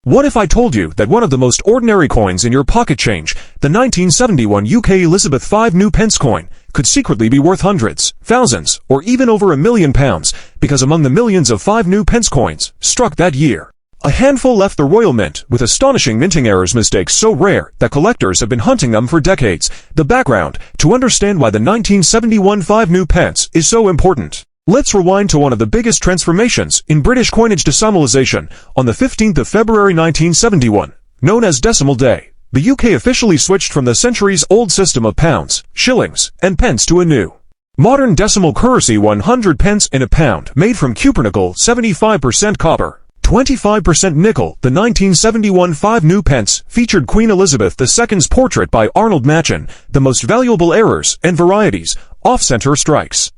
What if I told you that one of the most ordinary coins in your pocket change, the 1971 UK Elizabeth 5 new pence coin, could secretly be worth hundreds, thousands, or even over £1,000,000, because among the millions of 5 new pence coins struck that year, a handful left the Royal Mint with astonishing minting errors, mistakes so rare that collectors have been hunting them for decades. The background to understand why the 1971 5 new pence is so important. Let's rewind to one of the biggest transformations in British coinage, decimalization. On the 15th of February 1971, known as Decimal Day, the UK officially switched from the centuries-old system of pounds, shillings, and pence to a new, modern decimal currency, 100 pence in a pound, made from cupronickel, 75% copper, 25% nickel. The 1971 5 new pence featured Queen Elizabeth II's portrait by Arnold Machen, the most valuable errors and varieties, off-center strikes,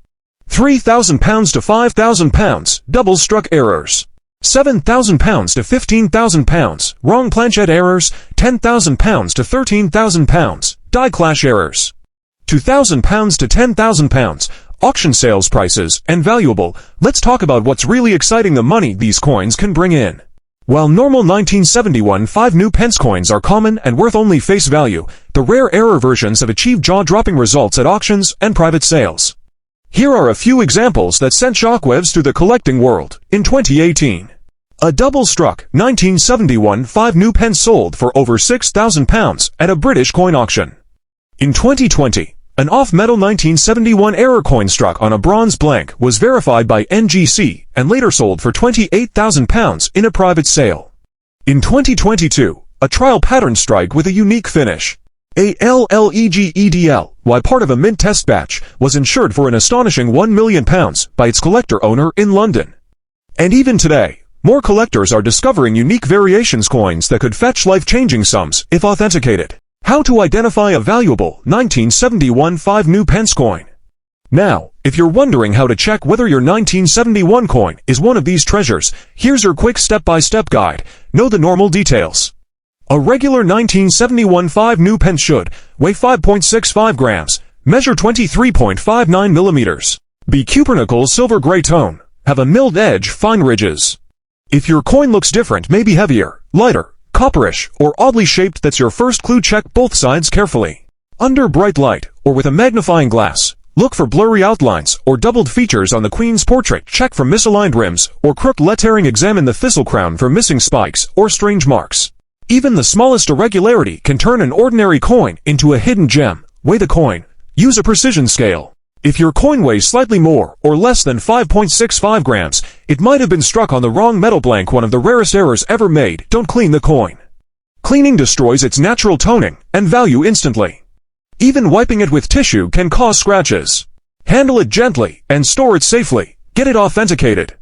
£3,000 to £5,000, double-struck errors, £7,000 to £15,000, wrong planchette errors, £10,000 to £13,000, die clash errors, £2,000 to £10,000, auction sales prices, and valuable. Let's talk about what's really exciting: the money these coins can bring in. While normal 1971 5 new pence coins are common and worth only face value, the rare error versions have achieved jaw-dropping results at auctions and private sales. Here are a few examples that sent shockwaves through the collecting world. In 2018, a double-struck 1971 5 new pence sold for over £6,000 at a British coin auction. In 2020, an off-metal 1971 error coin struck on a bronze blank was verified by NGC and later sold for £28,000 in a private sale. In 2022, a trial pattern strike with a unique finish, a LLEGEDL, while part of a mint test batch, was insured for an astonishing £1 million by its collector owner in London. And even today, more collectors are discovering unique variations coins that could fetch life-changing sums if authenticated. How to identify a valuable 1971 5 new pence coin. Now, if you're wondering how to check whether your 1971 coin is one of these treasures, here's your quick step-by-step guide. Know the normal details. A regular 1971 5 new pence should weigh 5.65 grams, measure 23.59 millimeters, be cupronickel silver gray tone, have a milled edge, fine ridges. If your coin looks different, maybe heavier, lighter, copperish, or oddly shaped, that's your first clue. Check both sides carefully. Under bright light, or with a magnifying glass, look for blurry outlines or doubled features on the Queen's portrait. Check for misaligned rims or crooked lettering. Examine the thistle crown for missing spikes or strange marks. Even the smallest irregularity can turn an ordinary coin into a hidden gem. Weigh the coin. Use a precision scale. If your coin weighs slightly more or less than 5.65 grams, it might have been struck on the wrong metal blank, one of the rarest errors ever made. Don't clean the coin. Cleaning destroys its natural toning and value instantly. Even wiping it with tissue can cause scratches. Handle it gently and store it safely. Get it authenticated.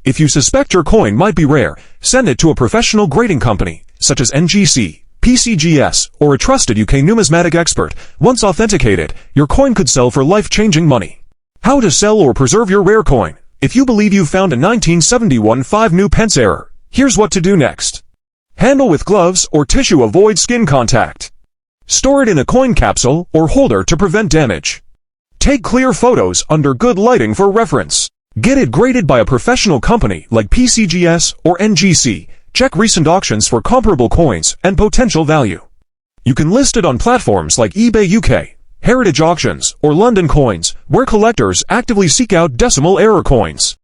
If you suspect your coin might be rare, send it to a professional grading company, such as NGC, PCGS, or a trusted UK numismatic expert. Once authenticated, your coin could sell for life-changing money. How to sell or preserve your rare coin. If you believe you found a 1971 5 new pence error, here's what to do next. Handle with gloves or tissue. Avoid skin contact. Store it in a coin capsule or holder to prevent damage. Take clear photos under good lighting for reference. Get it graded by a professional company like PCGS or NGC. Check recent auctions for comparable coins and potential value. You can list it on platforms like eBay UK, Heritage Auctions, or London Coins, where collectors actively seek out decimal error coins.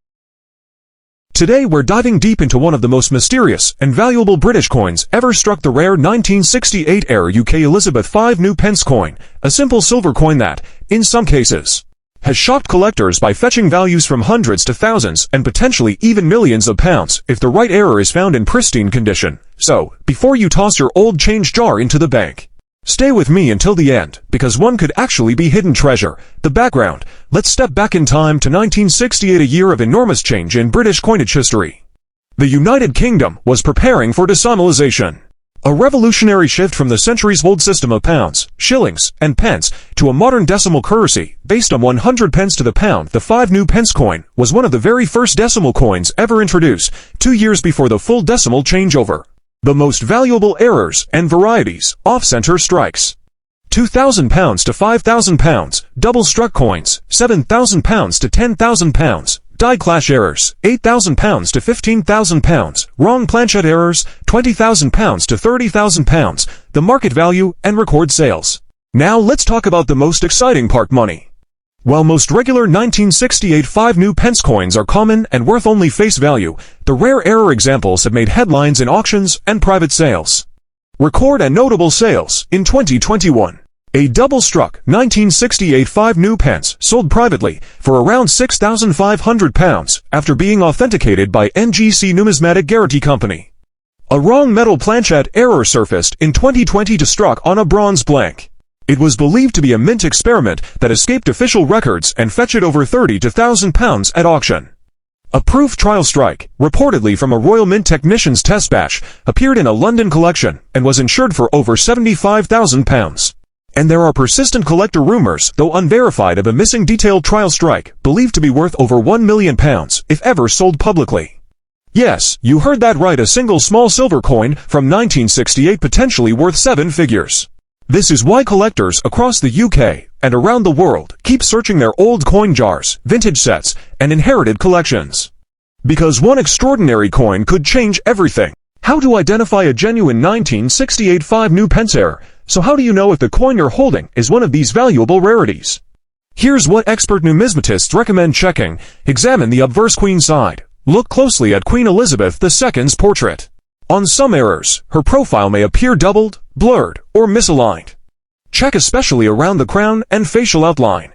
Today we're diving deep into one of the most mysterious and valuable British coins ever struck, the rare 1968 era UK Elizabeth 5 new pence coin, a simple silver coin that, in some cases, has shocked collectors by fetching values from hundreds to thousands and potentially even millions of pounds if the right error is found in pristine condition. So, before you toss your old change jar into the bank, stay with me until the end, because one could actually be hidden treasure. The background. Let's step back in time to 1968, a year of enormous change in British coinage history. The United Kingdom was preparing for decimalization, a revolutionary shift from the centuries-old system of pounds, shillings, and pence to a modern decimal currency based on 100 pence to the pound. The 5 new pence coin was one of the very first decimal coins ever introduced, 2 years before the full decimal changeover. The most valuable errors and varieties, off-center strikes, £2,000 to £5,000, double-struck coins, £7,000 to £10,000, die clash errors, £8,000 to £15,000, wrong planchette errors, £20,000 to £30,000, the market value, and record sales. Now let's talk about the most exciting part: money. While most regular 1968 5 new pence coins are common and worth only face value, the rare error examples have made headlines in auctions and private sales. Record and notable sales in 2021. A double-struck 1968 5 new pence sold privately for around £6,500 after being authenticated by NGC Numismatic Rarity Company. A wrong metal planchette error surfaced in 2020 to struck on a bronze blank. It was believed to be a mint experiment that escaped official records and fetched over £30,000 to £1,000 at auction. A proof trial strike, reportedly from a Royal Mint technician's test batch, appeared in a London collection and was insured for over £75,000. And there are persistent collector rumors, though unverified, of a missing detailed trial strike, believed to be worth over £1 million, if ever sold publicly. Yes, you heard that right, a single small silver coin from 1968 potentially worth 7 figures. This is why collectors across the UK and around the world keep searching their old coin jars, vintage sets, and inherited collections. Because one extraordinary coin could change everything. How to identify a genuine 1968 5 new pence error? So how do you know if the coin you're holding is one of these valuable rarities? Here's what expert numismatists recommend checking. Examine the obverse queen side. Look closely at Queen Elizabeth II's portrait. On some errors, her profile may appear doubled, blurred, or misaligned. Check especially around the crown and facial outline.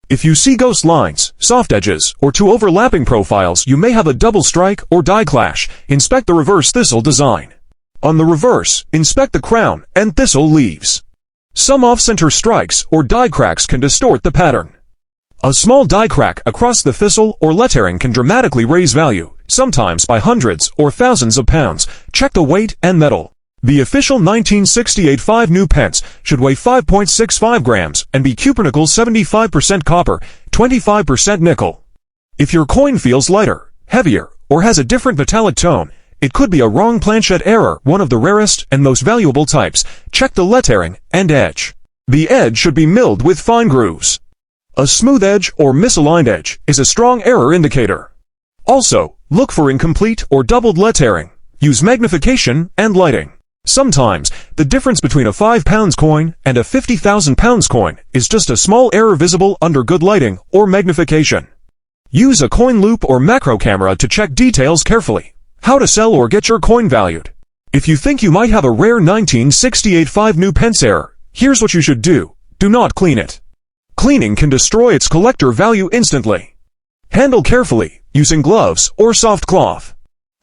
If you see ghost lines, soft edges, or two overlapping profiles, you may have a double strike or die clash. Inspect the reverse thistle design. On the reverse, inspect the crown and thistle leaves. Some off-center strikes or die cracks can distort the pattern. A small die crack across the thistle or lettering can dramatically raise value, sometimes by hundreds or thousands of pounds. Check the weight and metal. The official 1968 5 new pence should weigh 5.65 grams and be cupronickel 75% copper, 25% nickel. If your coin feels lighter, heavier, or has a different metallic tone, it could be a wrong planchette error, one of the rarest and most valuable types. Check the lettering and edge. The edge should be milled with fine grooves. A smooth edge or misaligned edge is a strong error indicator. Also, look for incomplete or doubled lettering. Use magnification and lighting. Sometimes, the difference between a £5 coin and a £50,000 coin is just a small error visible under good lighting or magnification. Use a coin loop or macro camera to check details carefully. How to sell or get your coin valued. If you think you might have a rare 1968 5 new pence error, here's what you should do. Do not clean it. Cleaning can destroy its collector value instantly. Handle carefully, using gloves or soft cloth.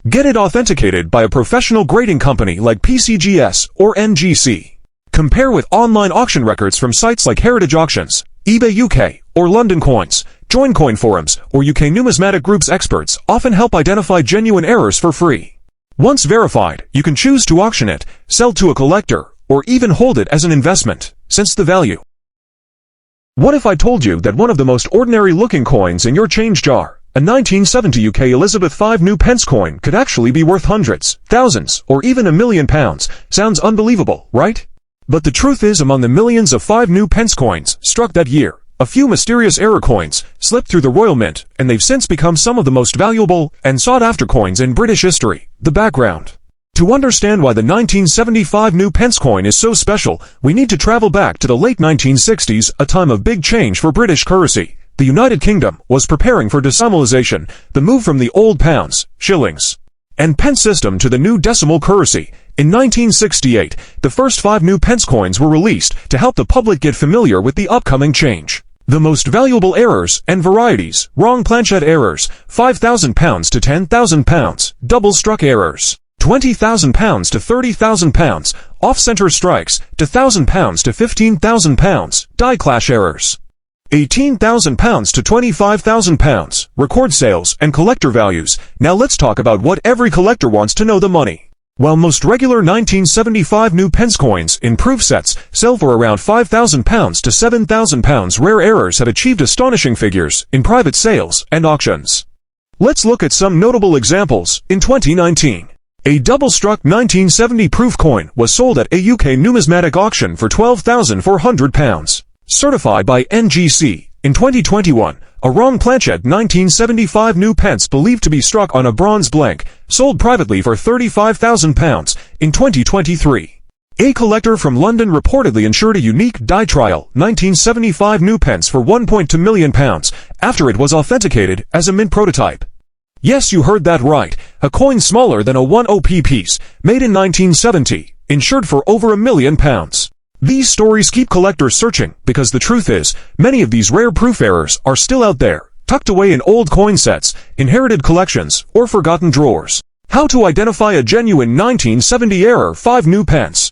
Get it authenticated by a professional grading company like PCGS or NGC. Compare with online auction records from sites like Heritage Auctions, eBay UK, or London Coins. Join coin forums or UK numismatic groups. Experts often help identify genuine errors for free. Once verified, you can choose to auction it, sell to a collector, or even hold it as an investment, since the value. What if I told you that one of the most ordinary looking coins in your change jar, a 1970 UK Elizabeth 5 new pence coin, could actually be worth hundreds, thousands, or even £1 million? Sounds unbelievable, right? But the truth is, among the millions of 5 new pence coins struck that year, a few mysterious error coins slipped through the Royal Mint, and they've since become some of the most valuable and sought-after coins in British history. The background. To understand why the 1975 new pence coin is so special, we need to travel back to the late 1960s, a time of big change for British currency. The United Kingdom was preparing for decimalization, the move from the old pounds, shillings, and pence system to the new decimal currency. In 1968, the first 5 new pence coins were released to help the public get familiar with the upcoming change. The most valuable errors and varieties: wrong planchette errors, £5,000 to £10,000, double-struck errors, £20,000 to £30,000, off-center strikes, to £1,000 to £15,000, die clash errors, £18,000 to £25,000, record sales and collector values. Now let's talk about what every collector wants to know: the money. While most regular 1975 new pence coins in proof sets sell for around £5,000 to £7,000, rare errors have achieved astonishing figures in private sales and auctions. Let's look at some notable examples. In 2019, a double-struck 1970 proof coin was sold at a UK numismatic auction for £12,400. Certified by NGC. In 2021, A wrong planchet 1975 new pence believed to be struck on a bronze blank, sold privately for £35,000 in 2023. A collector from London reportedly insured a unique die trial 1975 new pence for £1.2 million after it was authenticated as a mint prototype. Yes, you heard that right, a coin smaller than a 1p piece, made in 1970, insured for over £1 million. These stories keep collectors searching because the truth is, many of these rare proof errors are still out there, tucked away in old coin sets, inherited collections, or forgotten drawers. How to identify a genuine 1970 error 5 new pence?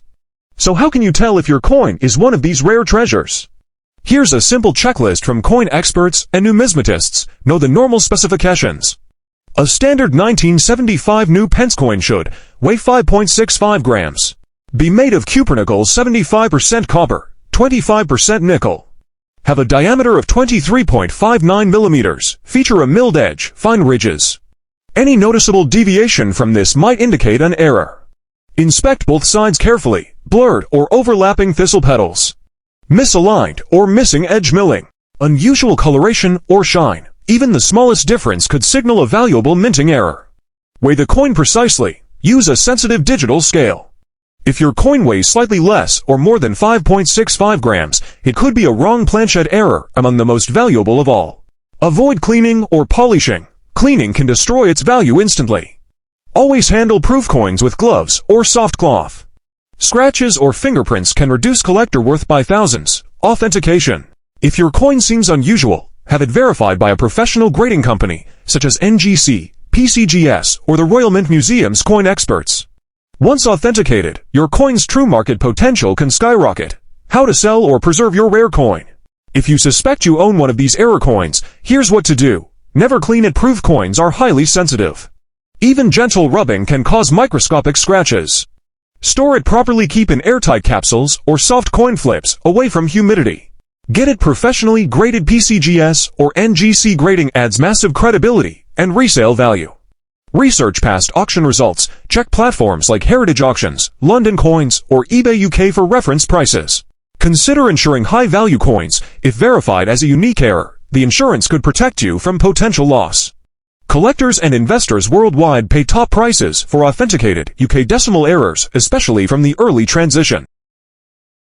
So how can you tell if your coin is one of these rare treasures? Here's a simple checklist from coin experts and numismatists. Know the normal specifications. A standard 1975 new pence coin should weigh 5.65 grams. Be made of cupronickel 75% copper, 25% nickel. Have a diameter of 23.59 millimeters, feature a milled edge, fine ridges. Any noticeable deviation from this might indicate an error. Inspect both sides carefully, blurred or overlapping thistle petals. Misaligned or missing edge milling. Unusual coloration or shine. Even the smallest difference could signal a valuable minting error. Weigh the coin precisely. Use a sensitive digital scale. If your coin weighs slightly less or more than 5.65 grams, it could be a wrong planchet error, among the most valuable of all. Avoid cleaning or polishing. Cleaning can destroy its value instantly. Always handle proof coins with gloves or soft cloth. Scratches or fingerprints can reduce collector worth by thousands. Authentication. If your coin seems unusual, have it verified by a professional grading company, such as NGC, PCGS, or the Royal Mint Museum's coin experts. Once authenticated, your coin's true market potential can skyrocket. How to sell or preserve your rare coin. If you suspect you own one of these error coins, here's what to do. Never clean it. Proof coins are highly sensitive. Even gentle rubbing can cause microscopic scratches. Store it properly. Keep in airtight capsules or soft coin flips away from humidity. Get it professionally graded. PCGS or NGC grading adds massive credibility and resale value. Research past auction results. Check platforms like Heritage Auctions, London Coins, or eBay UK for reference prices. Consider insuring high-value coins. If verified as a unique error, the insurance could protect you from potential loss. Collectors and investors worldwide pay top prices for authenticated UK decimal errors, especially from the early transition.